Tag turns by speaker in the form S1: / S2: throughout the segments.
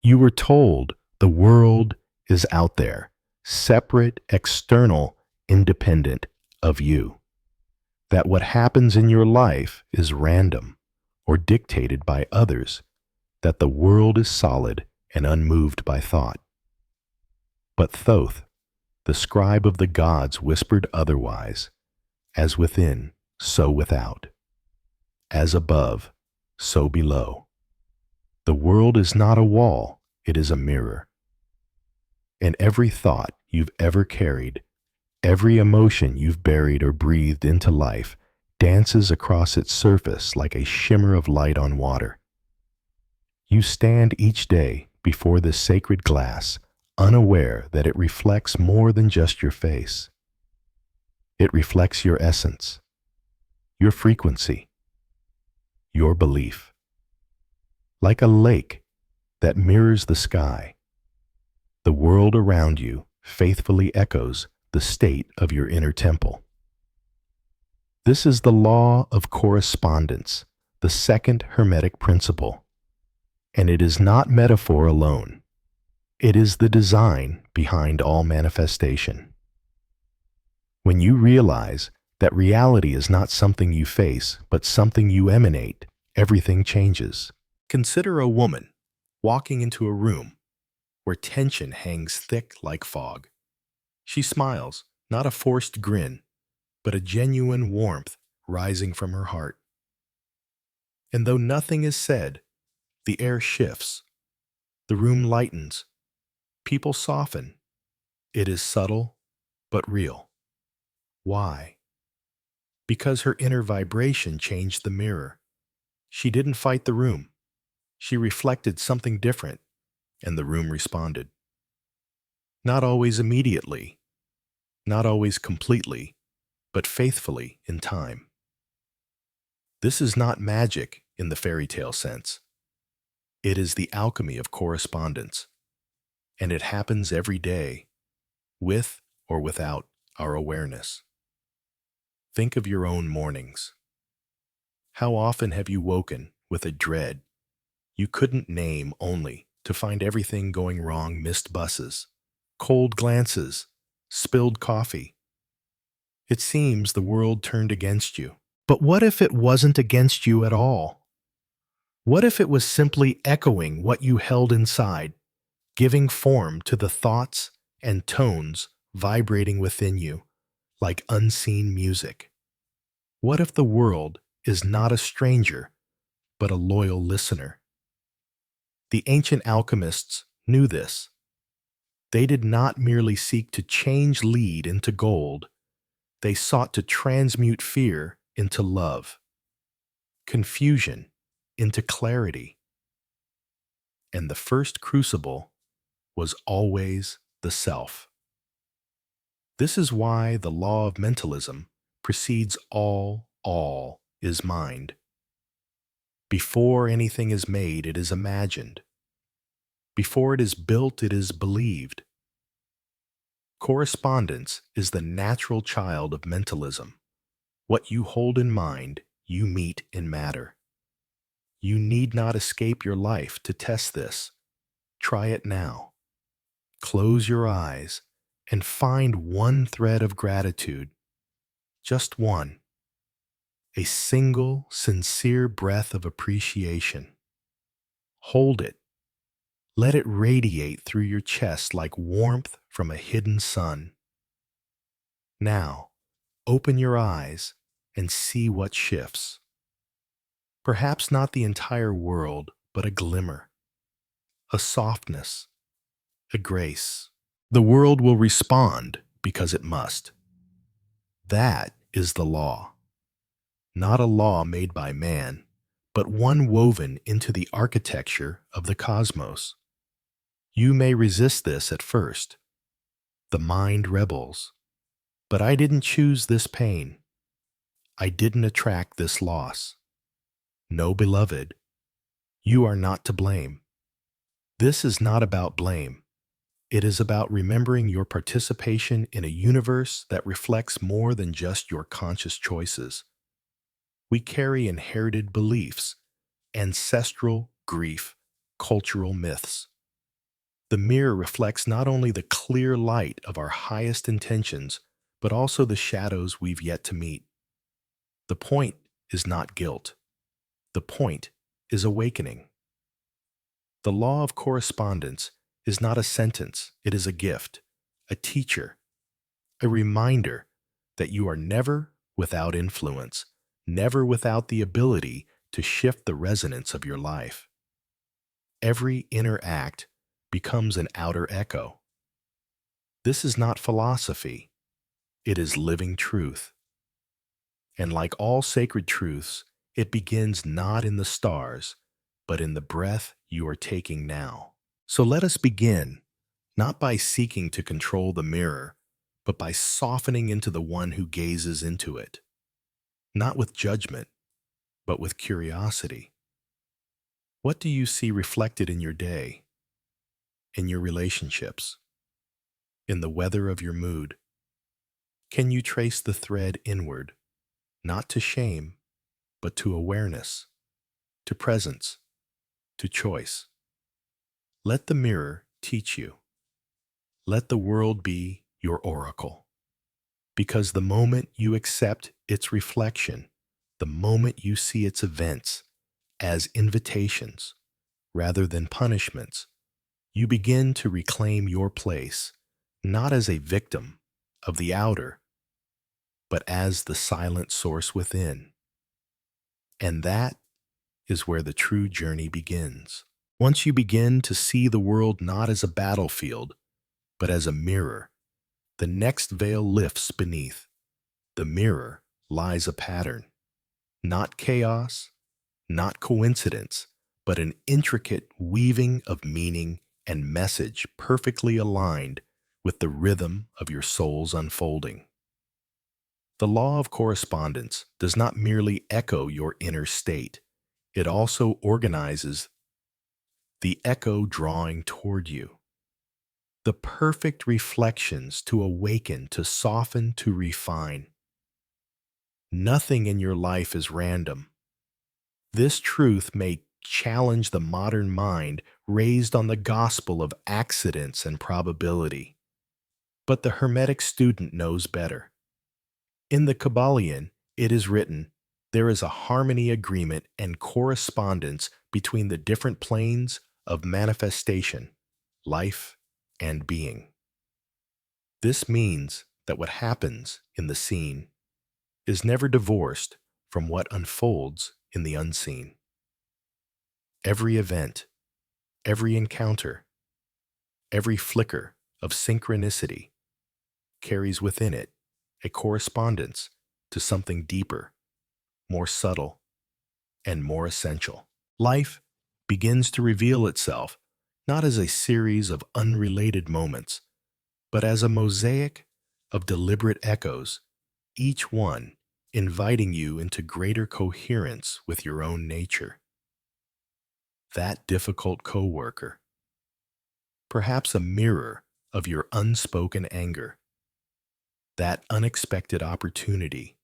S1: You were told the world is out there, separate, external, independent of you. That what happens in your life is random or dictated by others, that the world is solid and unmoved by thought. But Thoth, the scribe of the gods, whispered otherwise, as within, so without, as above, so below. The world is not a wall, it is a mirror. And every thought you've ever carried, every emotion you've buried or breathed into life, dances across its surface like a shimmer of light on water. You stand each day before this sacred glass, unaware that it reflects more than just your face. It reflects your essence, your frequency, your belief. Like a lake that mirrors the sky, the world around you faithfully echoes the state of your inner temple. This is the law of correspondence, the second Hermetic principle. And it is not metaphor alone. It is the design behind all manifestation. When you realize that reality is not something you face, but something you emanate, everything changes. Consider a woman walking into a room where tension hangs thick like fog. She smiles, not a forced grin, but a genuine warmth rising from her heart. And though nothing is said, the air shifts, the room lightens, people soften. It is subtle, but real. Why? Because her inner vibration changed the mirror. She didn't fight the room. She reflected something different, and the room responded. Not always immediately, not always completely, but faithfully in time. This is not magic in the fairy tale sense. It is the alchemy of correspondence, and it happens every day, with or without our awareness. Think of your own mornings. How often have you woken with a dread you couldn't name, only to find everything going wrong? Missed buses, cold glances, spilled coffee. It seems the world turned against you. But what if it wasn't against you at all? What if it was simply echoing what you held inside, giving form to the thoughts and tones vibrating within you like unseen music? What if the world is not a stranger, but a loyal listener? The ancient alchemists knew this. They did not merely seek to change lead into gold. They sought to transmute fear into love, confusion into clarity. And the first crucible was always the self. This is why the law of mentalism precedes all is mind. Before anything is made, it is imagined. Before it is built, it is believed. Correspondence is the natural child of mentalism. What you hold in mind, you meet in matter. You need not escape your life to test this. Try it now. Close your eyes and find one thread of gratitude. Just one. A single, sincere breath of appreciation. Hold it. Let it radiate through your chest like warmth from a hidden sun. Now, open your eyes and see what shifts. Perhaps not the entire world, but a glimmer, a softness, a grace. The world will respond because it must. That is the law. Not a law made by man, but one woven into the architecture of the cosmos. You may resist this at first. The mind rebels. But I didn't choose this pain. I didn't attract this loss. No, beloved, you are not to blame. This is not about blame. It is about remembering your participation in a universe that reflects more than just your conscious choices. We carry inherited beliefs, ancestral grief, cultural myths. The mirror reflects not only the clear light of our highest intentions, but also the shadows we've yet to meet. The point is not guilt. The point is awakening. The law of correspondence is not a sentence, it is a gift, a teacher, a reminder that you are never without influence, never without the ability to shift the resonance of your life. Every inner act becomes an outer echo. This is not philosophy, it is living truth. And like all sacred truths, it begins not in the stars, but in the breath you are taking now. So let us begin, not by seeking to control the mirror, but by softening into the one who gazes into it. Not with judgment, but with curiosity. What do you see reflected in your day, in your relationships, in the weather of your mood? Can you trace the thread inward, not to shame, but to awareness, to presence, to choice? Let the mirror teach you. Let the world be your oracle. Because the moment you accept its reflection, the moment you see its events as invitations rather than punishments, you begin to reclaim your place, not as a victim of the outer, but as the silent source within. And that is where the true journey begins. Once you begin to see the world not as a battlefield, but as a mirror, the next veil lifts beneath. The mirror lies a pattern, not chaos, not coincidence, but an intricate weaving of meaning and message perfectly aligned with the rhythm of your soul's unfolding. The law of correspondence does not merely echo your inner state, it also organizes the echo drawing toward you. The perfect reflections to awaken, to soften, to refine. Nothing in your life is random. This truth may challenge the modern mind raised on the gospel of accidents and probability. But the Hermetic student knows better. In the Kabbalion, it is written, there is a harmony, agreement, and correspondence between the different planes of manifestation, life, and being. This means that what happens in the seen is never divorced from what unfolds in the unseen. Every event, every encounter, every flicker of synchronicity carries within it a correspondence to something deeper, more subtle, and more essential. Life begins to reveal itself not as a series of unrelated moments, but as a mosaic of deliberate echoes, each one inviting you into greater coherence with your own nature. That difficult coworker, perhaps a mirror of your unspoken anger, that unexpected opportunity,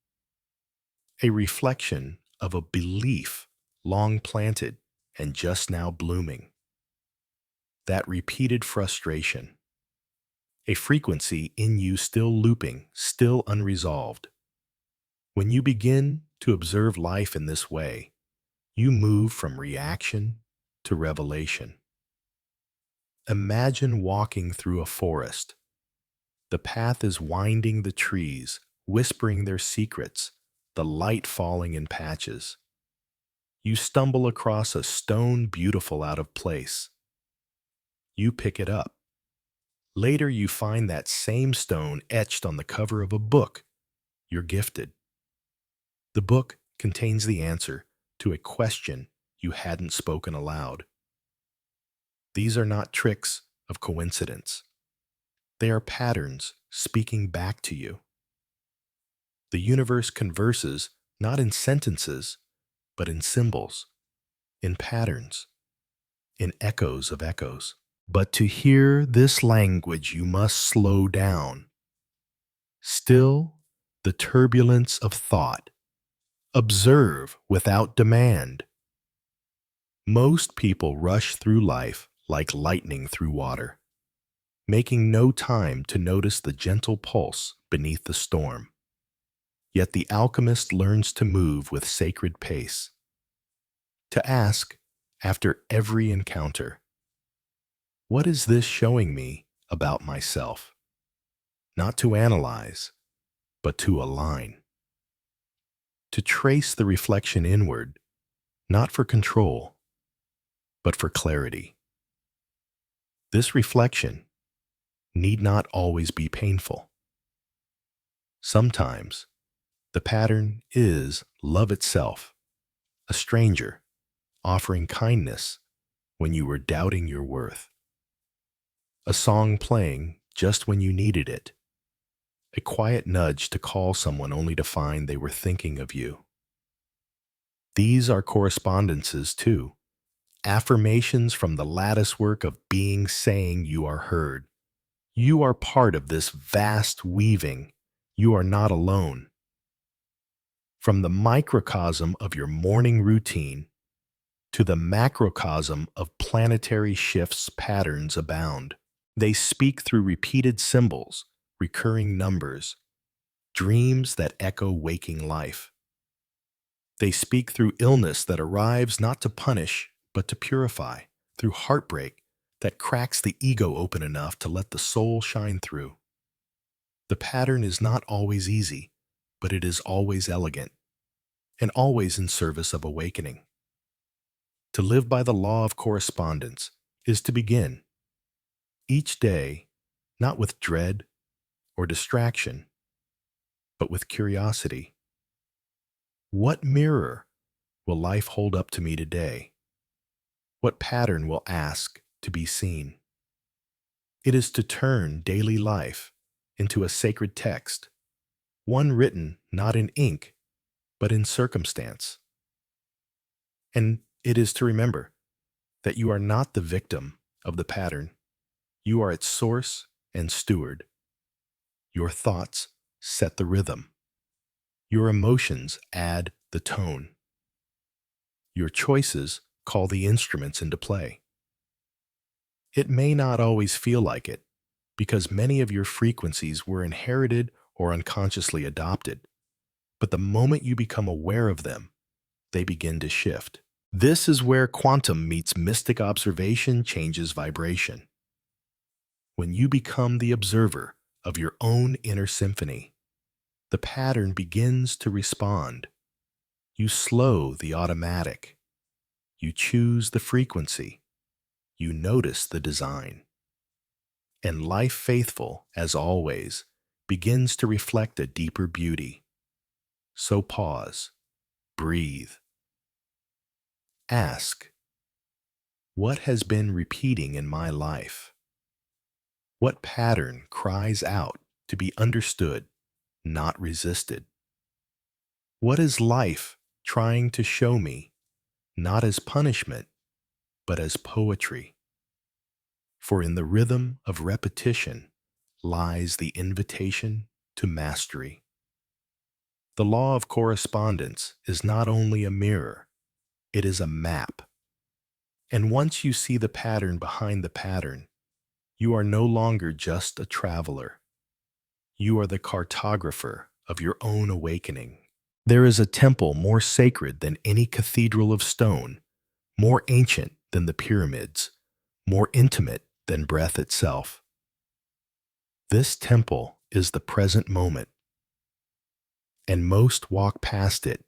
S1: a reflection of a belief long planted and just now blooming, that repeated frustration, a frequency in you still looping, still unresolved. When you begin to observe life in this way, you move from reaction to revelation. Imagine walking through a forest. The path is winding, the trees whispering their secrets, the light falling in patches. You stumble across a stone beautiful out of place. You pick it up. Later you find that same stone etched on the cover of a book. You're gifted. The book contains the answer to a question you hadn't spoken aloud. These are not tricks of coincidence. They are patterns speaking back to you. The universe converses not in sentences, but in symbols, in patterns, in echoes of echoes. But to hear this language, you must slow down. Still the turbulence of thought. Observe without demand. Most people rush through life like lightning through water. making no time to notice the gentle pulse beneath the storm. Yet the alchemist learns to move with sacred pace, to ask, after every encounter, what is this showing me about myself? Not to analyze, but to align. To trace the reflection inward, not for control, but for clarity. This reflection need not always be painful. Sometimes, the pattern is love itself, a stranger offering kindness when you were doubting your worth, a song playing just when you needed it, a quiet nudge to call someone only to find they were thinking of you. These are correspondences too, affirmations from the latticework of being saying you are heard. You are part of this vast weaving. You are not alone. From the microcosm of your morning routine to the macrocosm of planetary shifts, patterns abound. They speak through repeated symbols, recurring numbers, dreams that echo waking life. They speak through illness that arrives not to punish, but to purify, through heartbreak that cracks the ego open enough to let the soul shine through. The pattern is not always easy, but it is always elegant, and always in service of awakening. To live by the law of correspondence is to begin each day not with dread or distraction, but with curiosity. What mirror will life hold up to me today? What pattern will ask to be seen? It is to turn daily life into a sacred text, one written not in ink, but in circumstance. And it is to remember that you are not the victim of the pattern. You are its source and steward. Your thoughts set the rhythm. Your emotions add the tone. Your choices call the instruments into play. It may not always feel like it, because many of your frequencies were inherited or unconsciously adopted. But the moment you become aware of them, they begin to shift. This is where quantum meets mystic observation changes vibration. When you become the observer of your own inner symphony, the pattern begins to respond. You slow the automatic. You choose the frequency. You notice the design. And life, faithful as always, begins to reflect a deeper beauty. So pause, breathe. Ask, what has been repeating in my life? What pattern cries out to be understood, not resisted? What is life trying to show me, not as punishment, but as poetry? For in the rhythm of repetition lies the invitation to mastery. The law of correspondence is not only a mirror, it is a map. And once you see the pattern behind the pattern, you are no longer just a traveler. You are the cartographer of your own awakening. There is a temple more sacred than any cathedral of stone, more ancient than the pyramids, more intimate than breath itself. This temple is the present moment, and most walk past it,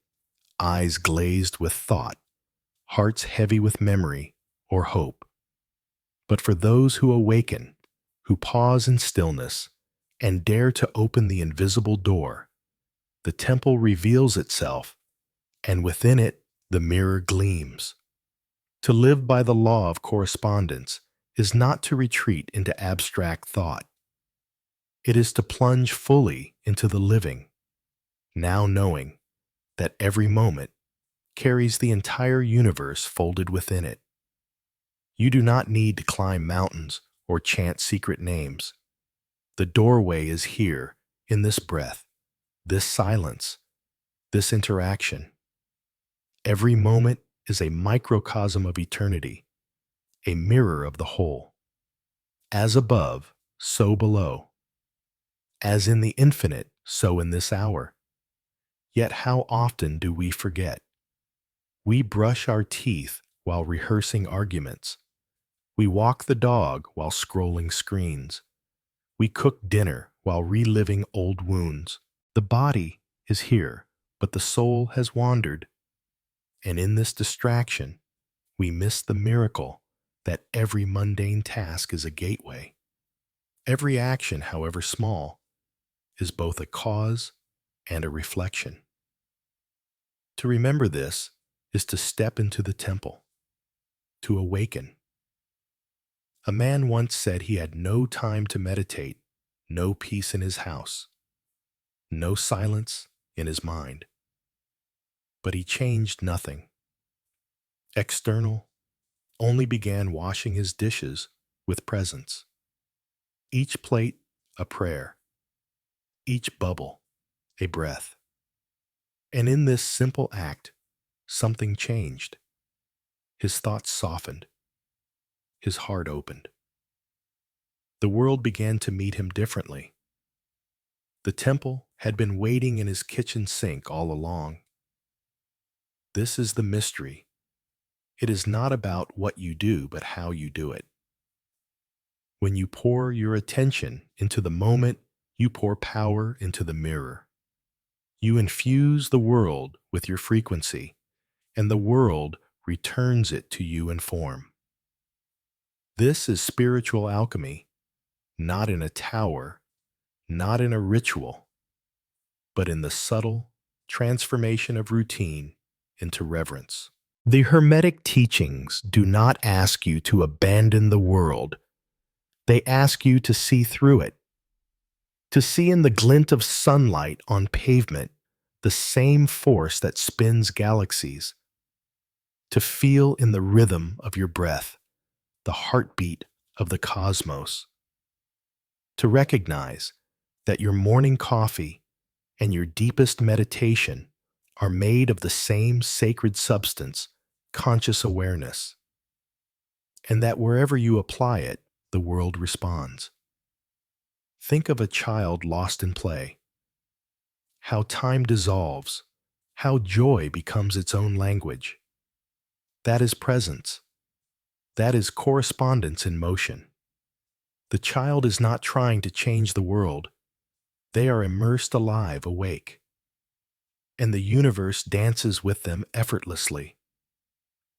S1: eyes glazed with thought, hearts heavy with memory or hope. But for those who awaken, who pause in stillness, and dare to open the invisible door, the temple reveals itself, and within it the mirror gleams. To live by the law of correspondence is not to retreat into abstract thought. It is to plunge fully into the living, now knowing that every moment carries the entire universe folded within it. You do not need to climb mountains or chant secret names. The doorway is here, in this breath, this silence, this interaction. Every moment is a microcosm of eternity, a mirror of the whole. As above, so below. As in the infinite, so in this hour. Yet how often do we forget? We brush our teeth while rehearsing arguments. We walk the dog while scrolling screens. We cook dinner while reliving old wounds. The body is here, but the soul has wandered. And in this distraction, we miss the miracle that every mundane task is a gateway. Every action, however small, is both a cause and a reflection. To remember this is to step into the temple, to awaken. A man once said he had no time to meditate, no peace in his house, no silence in his mind. But he changed nothing. External only began washing his dishes with presence. Each plate a prayer, each bubble a breath. And in this simple act, something changed. His thoughts softened. His heart opened. The world began to meet him differently. The temple had been waiting in his kitchen sink all along. This is the mystery. It is not about what you do, but how you do it. When you pour your attention into the moment, you pour power into the mirror. You infuse the world with your frequency, and the world returns it to you in form. This is spiritual alchemy, not in a tower, not in a ritual, but in the subtle transformation of routine into reverence. The Hermetic teachings do not ask you to abandon the world. They ask you to see through it, to see in the glint of sunlight on pavement the same force that spins galaxies, to feel in the rhythm of your breath the heartbeat of the cosmos, to recognize that your morning coffee and your deepest meditation are made of the same sacred substance, conscious awareness, and that wherever you apply it, the world responds. Think of a child lost in play. How time dissolves, how joy becomes its own language. That is presence. That is correspondence in motion. The child is not trying to change the world. They are immersed alive, awake. And the universe dances with them effortlessly.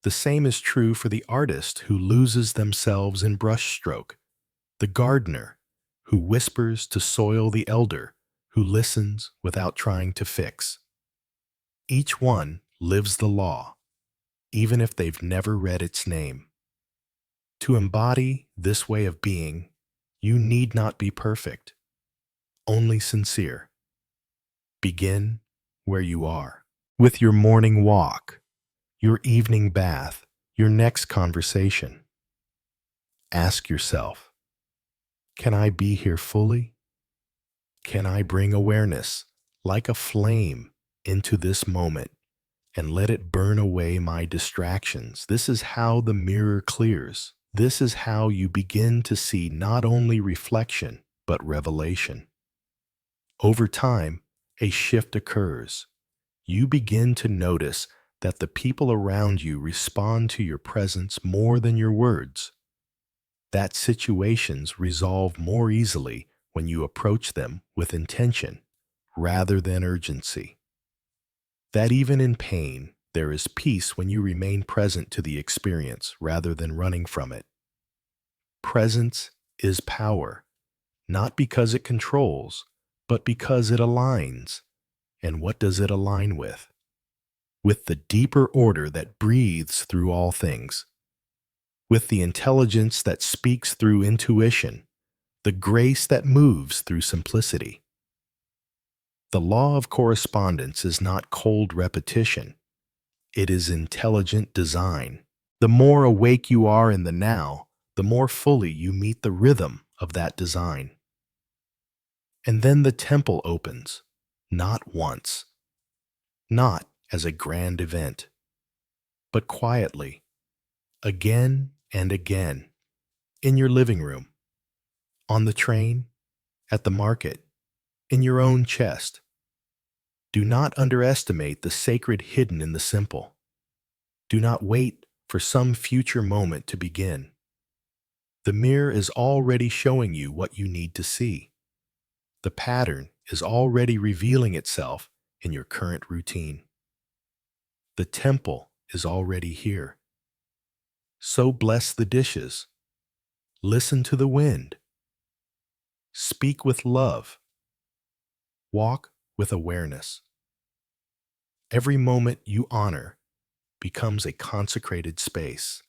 S1: The same is true for the artist who loses themselves in brushstroke, the gardener who whispers to soil, the elder who listens without trying to fix. Each one lives the law, even if they've never read its name. To embody this way of being, you need not be perfect, only sincere. Begin where you are, with your morning walk, your evening bath, your next conversation. Ask yourself, can I be here fully? Can I bring awareness like a flame into this moment and let it burn away my distractions? This is how the mirror clears. This is how you begin to see not only reflection, but revelation. Over time, a shift occurs. You begin to notice that the people around you respond to your presence more than your words. That situations resolve more easily when you approach them with intention rather than urgency. That even in pain, there is peace when you remain present to the experience rather than running from it. Presence is power, not because it controls, but because it aligns. And what does it align with? With the deeper order that breathes through all things, with the intelligence that speaks through intuition, the grace that moves through simplicity. The law of correspondence is not cold repetition. It is intelligent design. The more awake you are in the now, the more fully you meet the rhythm of that design. And then the temple opens, not once, not as a grand event, but quietly, again and again, in your living room, On the train, at the market, in your own chest. Do not underestimate the sacred hidden in the simple. Do not wait for some future moment to begin. The mirror is already showing you what you need to see. The pattern is already revealing itself in your current routine. The temple is already here. So bless the dishes. Listen to the wind. Speak with love. Walk with awareness. Every moment you honor becomes a consecrated space.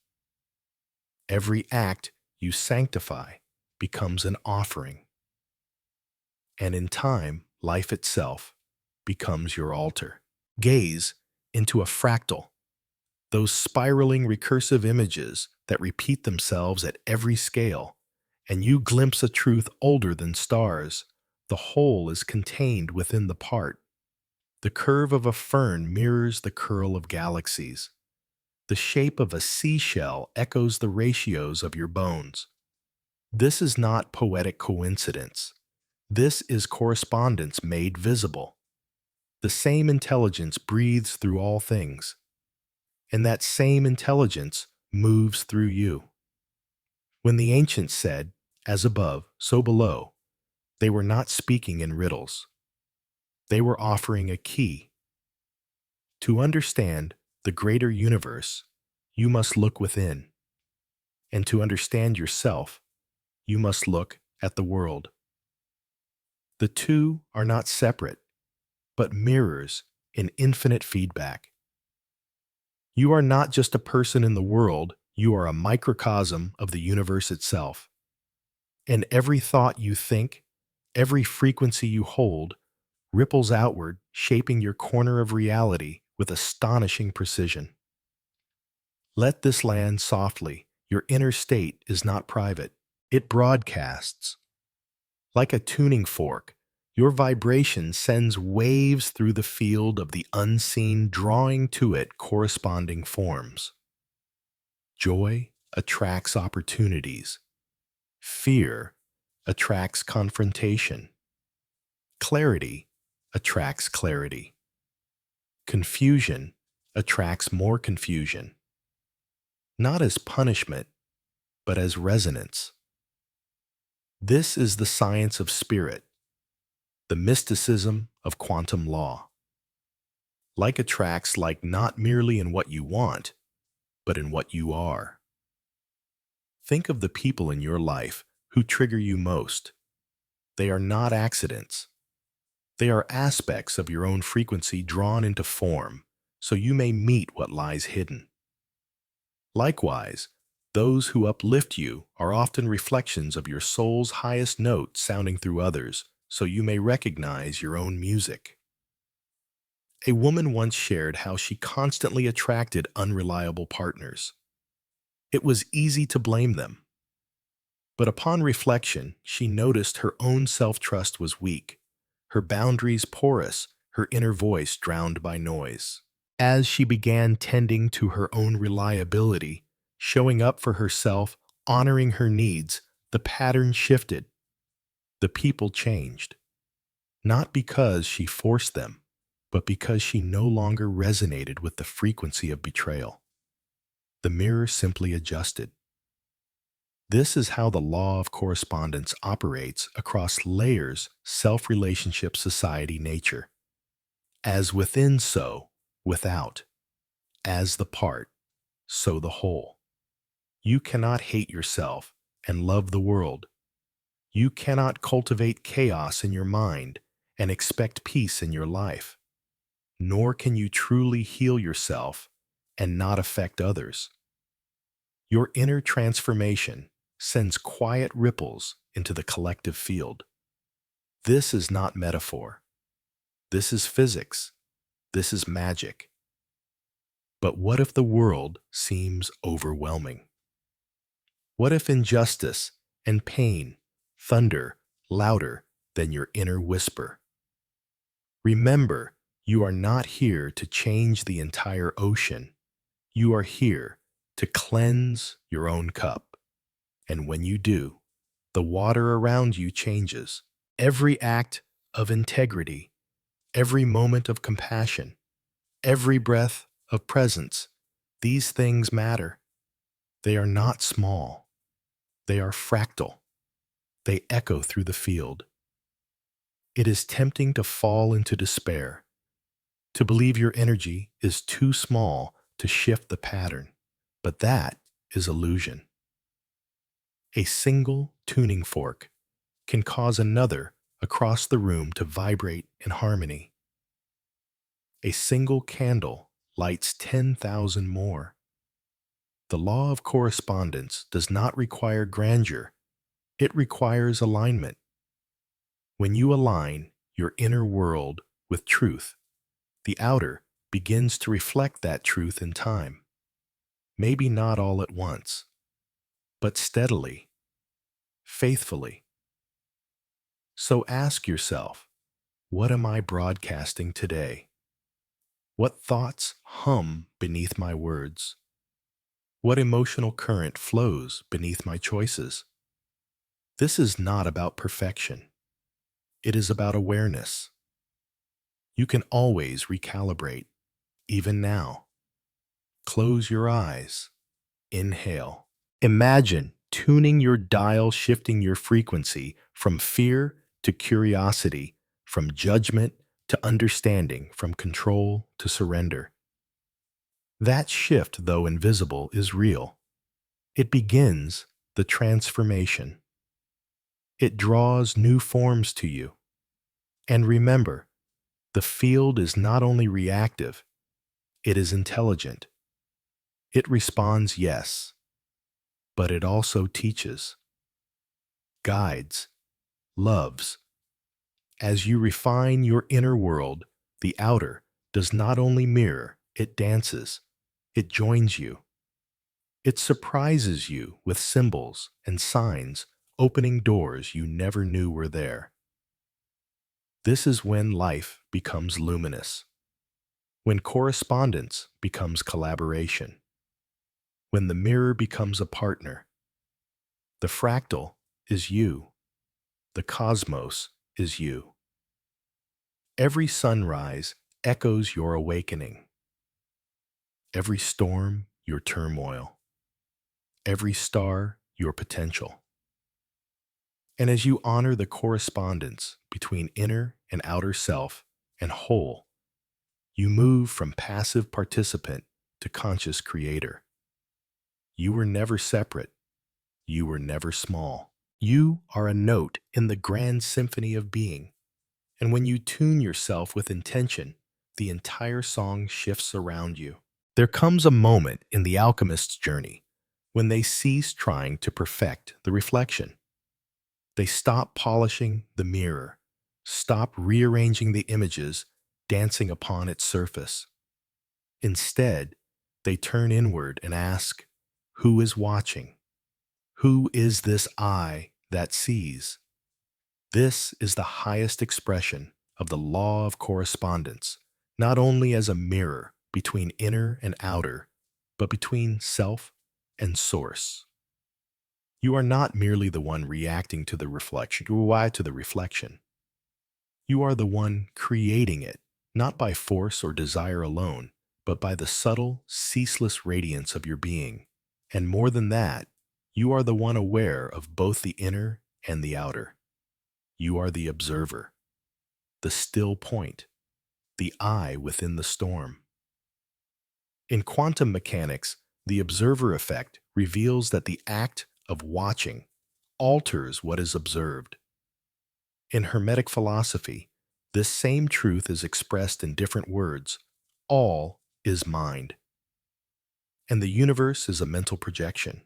S1: Every act you sanctify becomes an offering. And in time, life itself becomes your altar. Gaze into a fractal, those spiraling recursive images that repeat themselves at every scale, and you glimpse a truth older than stars. The whole is contained within the part. The curve of a fern mirrors the curl of galaxies. The shape of a seashell echoes the ratios of your bones. This is not poetic coincidence. This is correspondence made visible. The same intelligence breathes through all things, and that same intelligence moves through you. When the ancients said, "As above, so below," they were not speaking in riddles. They were offering a key. To understand the greater universe, you must look within. And to understand yourself, you must look at the world. The two are not separate, but mirrors in infinite feedback. You are not just a person in the world, you are a microcosm of the universe itself. And every thought you think, every frequency you hold, ripples outward, shaping your corner of reality with astonishing precision. Let this land softly. Your inner state is not private. It broadcasts. Like a tuning fork, your vibration sends waves through the field of the unseen, drawing to it corresponding forms. Joy attracts opportunities. Fear attracts confrontation. Clarity attracts clarity. Confusion attracts more confusion. Not as punishment, but as resonance. This is the science of spirit, the mysticism of quantum law. Like attracts like not merely in what you want, but in what you are. Think of the people in your life who trigger you most. They are not accidents. They are aspects of your own frequency drawn into form, so you may meet what lies hidden. Likewise, those who uplift you are often reflections of your soul's highest note sounding through others, so you may recognize your own music. A woman once shared how she constantly attracted unreliable partners. It was easy to blame them. But upon reflection, she noticed her own self-trust was weak, her boundaries porous, her inner voice drowned by noise. As she began tending to her own reliability, showing up for herself, honoring her needs, the pattern shifted. The people changed. Not because she forced them, but because she no longer resonated with the frequency of betrayal. The mirror simply adjusted. This is how the law of correspondence operates across layers, self-relationship, society, nature. As within, so without. As the part, so the whole. You cannot hate yourself and love the world. You cannot cultivate chaos in your mind and expect peace in your life. Nor can you truly heal yourself and not affect others. Your inner transformation sends quiet ripples into the collective field. This is not metaphor. This is physics. This is magic. But what if the world seems overwhelming? What if injustice and pain thunder louder than your inner whisper? Remember, you are not here to change the entire ocean. You are here to cleanse your own cup. And when you do, the water around you changes. Every act of integrity, every moment of compassion, every breath of presence, these things matter. They are not small. They are fractal. They echo through the field. It is tempting to fall into despair, to believe your energy is too small to shift the pattern, but that is illusion. A single tuning fork can cause another across the room to vibrate in harmony. A single candle lights 10,000 more. The law of correspondence does not require grandeur. It requires alignment. When you align your inner world with truth, the outer begins to reflect that truth in time. Maybe not all at once, but steadily, faithfully. So ask yourself, what am I broadcasting today? What thoughts hum beneath my words? What emotional current flows beneath my choices? This is not about perfection. It is about awareness. You can always recalibrate, even now. Close your eyes. Inhale. Imagine tuning your dial, shifting your frequency from fear to curiosity, from judgment to understanding, from control to surrender. That shift, though invisible, is real. It begins the transformation. It draws new forms to you. And remember, the field is not only reactive, it is intelligent. It responds yes, but it also teaches, guides, loves. As you refine your inner world, the outer does not only mirror, it dances. It joins you. It surprises you with symbols and signs, opening doors you never knew were there. This is when life becomes luminous, when correspondence becomes collaboration, when the mirror becomes a partner. The fractal is you. The cosmos is you. Every sunrise echoes your awakening. Every storm, your turmoil. Every star, your potential. And as you honor the correspondence between inner and outer self and whole, you move from passive participant to conscious creator. You were never separate. You were never small. You are a note in the grand symphony of being. And when you tune yourself with intention, the entire song shifts around you. There comes a moment in the alchemist's journey when they cease trying to perfect the reflection. They stop polishing the mirror, stop rearranging the images, dancing upon its surface. Instead, they turn inward and ask, who is watching? Who is this I that sees? This is the highest expression of the law of correspondence, not only as a mirror between inner and outer, but between self and source. You are not merely the one reacting to the reflection, You are the one creating it, not by force or desire alone, but by the subtle, ceaseless radiance of your being. And more than that, you are the one aware of both the inner and the outer. You are the observer, the still point, the eye within the storm. In quantum mechanics, the observer effect reveals that the act of watching alters what is observed. In Hermetic philosophy, this same truth is expressed in different words. All is mind, and the universe is a mental projection.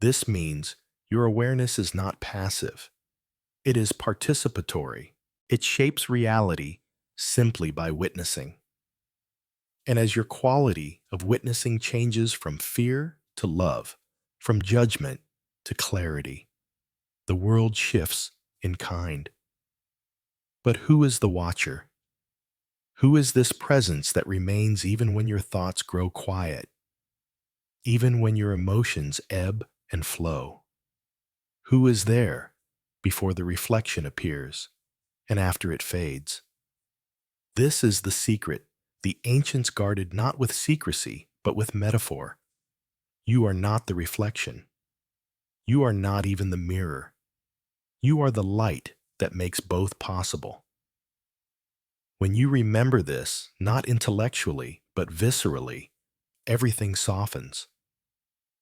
S1: This means your awareness is not passive. It is participatory. It shapes reality simply by witnessing. And as your quality of witnessing changes from fear to love, from judgment to clarity, the world shifts in kind. But who is the watcher? Who is this presence that remains even when your thoughts grow quiet, even when your emotions ebb and flow? Who is there before the reflection appears and after it fades? This is the secret the ancients guarded not with secrecy, but with metaphor. You are not the reflection. You are not even the mirror. You are the light that makes both possible. When you remember this, not intellectually, but viscerally, everything softens.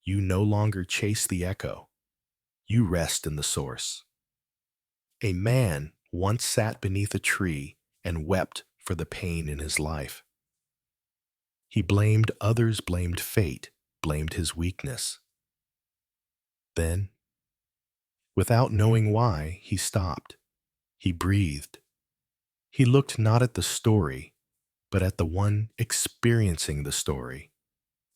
S1: You no longer chase the echo. You rest in the source. A man once sat beneath a tree and wept for the pain in his life. He blamed others, blamed fate, blamed his weakness. Then, without knowing why, he stopped. He breathed. He looked not at the story, but at the one experiencing the story.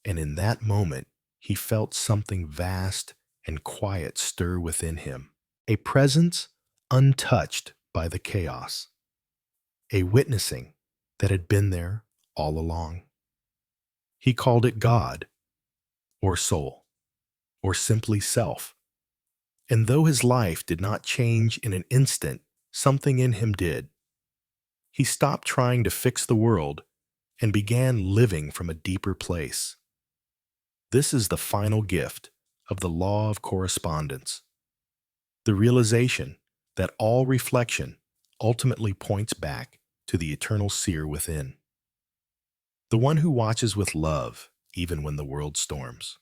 S1: And in that moment, he felt something vast and quiet stir within him, a presence untouched by the chaos, a witnessing that had been there all along. He called it God, or soul, or simply self. And though his life did not change in an instant, something in him did. He stopped trying to fix the world and began living from a deeper place. This is the final gift of the Law of Correspondence, the realization that all reflection ultimately points back to the eternal seer within, the one who watches with love even when the world storms,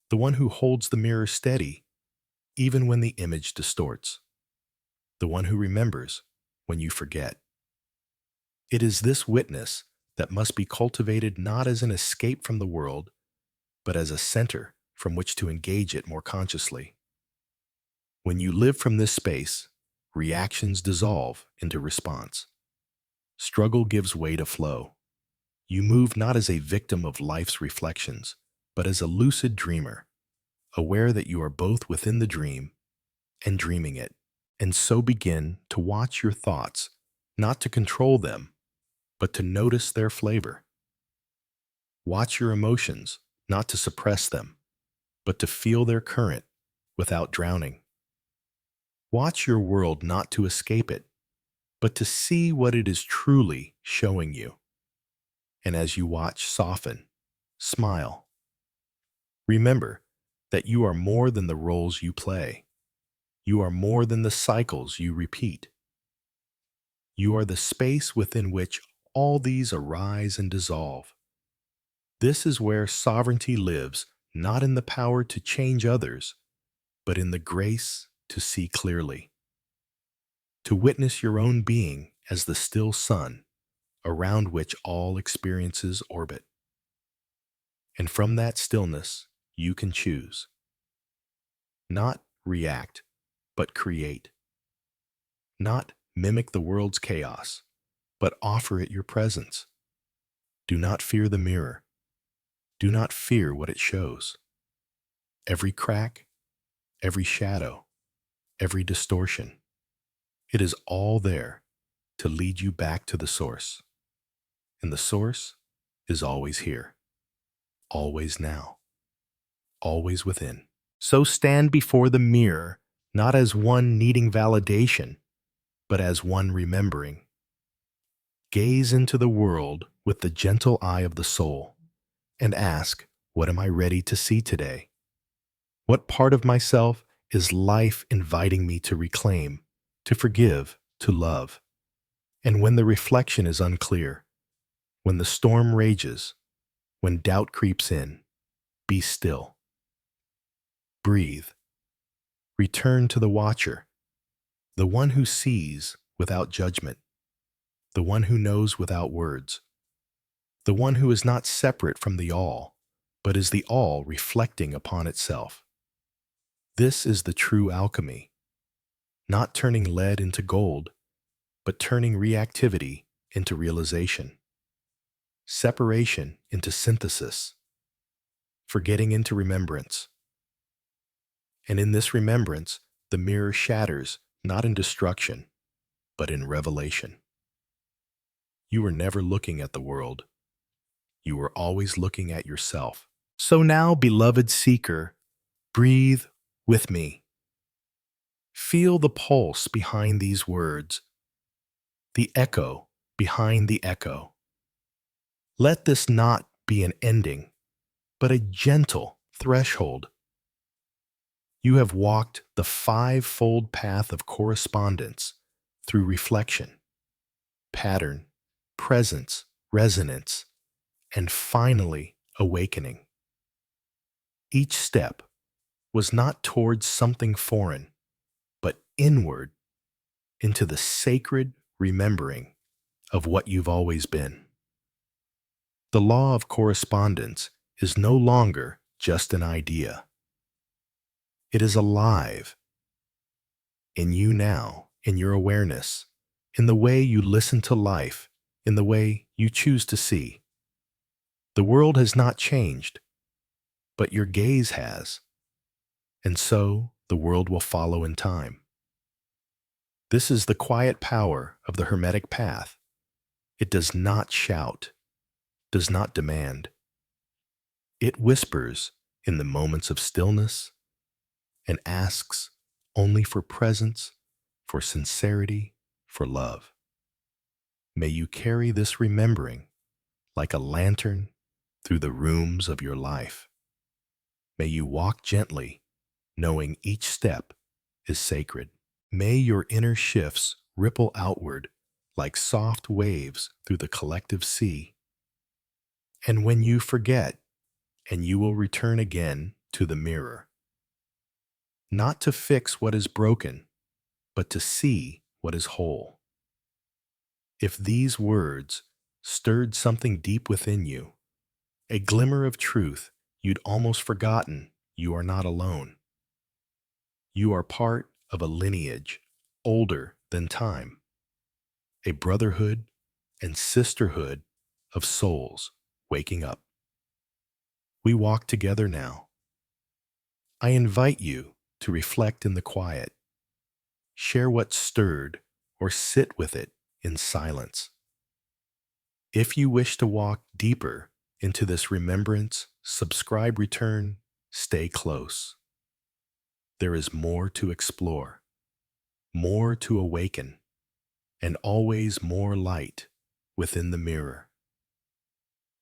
S1: the one who holds the mirror steady even when the image distorts, the one who remembers when you forget. It is this witness that must be cultivated not as an escape from the world, but as a center from which to engage it more consciously. When you live from this space, reactions dissolve into response. Struggle gives way to flow. You move not as a victim of life's reflections, but as a lucid dreamer, aware that you are both within the dream and dreaming it, and so begin to watch your thoughts, not to control them, but to notice their flavor. Watch your emotions, not to suppress them, but to feel their current without drowning. Watch your world not to escape it, but to see what it is truly showing you. And as you watch, soften, smile. Remember that you are more than the roles you play. You are more than the cycles you repeat. You are the space within which all these arise and dissolve. This is where sovereignty lives, not in the power to change others, but in the grace to see clearly, to witness your own being as the still sun around which all experiences orbit. And from that stillness, you can choose. Not react, but create. Not mimic the world's chaos, but offer it your presence. Do not fear the mirror. Do not fear what it shows. Every crack, every shadow, every distortion, it is all there to lead you back to the source. And the source is always here, always now, always within. So stand before the mirror, not as one needing validation, but as one remembering. Gaze into the world with the gentle eye of the soul and ask, what am I ready to see today? What part of myself is life inviting me to reclaim, to forgive, to love? And when the reflection is unclear, when the storm rages, when doubt creeps in, be still. Breathe. Return to the watcher, the one who sees without judgment, the one who knows without words, the one who is not separate from the all, but is the all reflecting upon itself. This is the true alchemy, not turning lead into gold, but turning reactivity into realization, separation into synthesis, forgetting into remembrance. And in this remembrance, the mirror shatters not in destruction, but in revelation. You were never looking at the world. You were always looking at yourself. So now, beloved seeker, breathe with me. Feel the pulse behind these words, the echo behind the echo. Let this not be an ending, but a gentle threshold. You have walked the five-fold path of correspondence through reflection, pattern, presence, resonance, and finally awakening. Each step was not towards something foreign, but inward into the sacred remembering of what you've always been. The law of correspondence is no longer just an idea. It is alive in you now, in your awareness, in the way you listen to life, in the way you choose to see. The world has not changed, but your gaze has, and so the world will follow in time. This is the quiet power of the Hermetic path. It does not shout, does not demand. It whispers in the moments of stillness and asks only for presence, for sincerity, for love. May you carry this remembering like a lantern through the rooms of your life. May you walk gently, knowing each step is sacred. May your inner shifts ripple outward like soft waves through the collective sea. And when you forget, and you will return again to the mirror, not to fix what is broken, but to see what is whole. If these words stirred something deep within you, a glimmer of truth you'd almost forgotten, you are not alone. You are part of a lineage older than time, a brotherhood and sisterhood of souls waking up. We walk together now. I invite you to reflect in the quiet, share what stirred, or sit with it in silence. If you wish to walk deeper into this remembrance, subscribe, return, stay close. There is more to explore, more to awaken, and always more light within the mirror.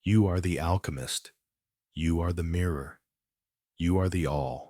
S1: You are the alchemist. You are the mirror. You are the all.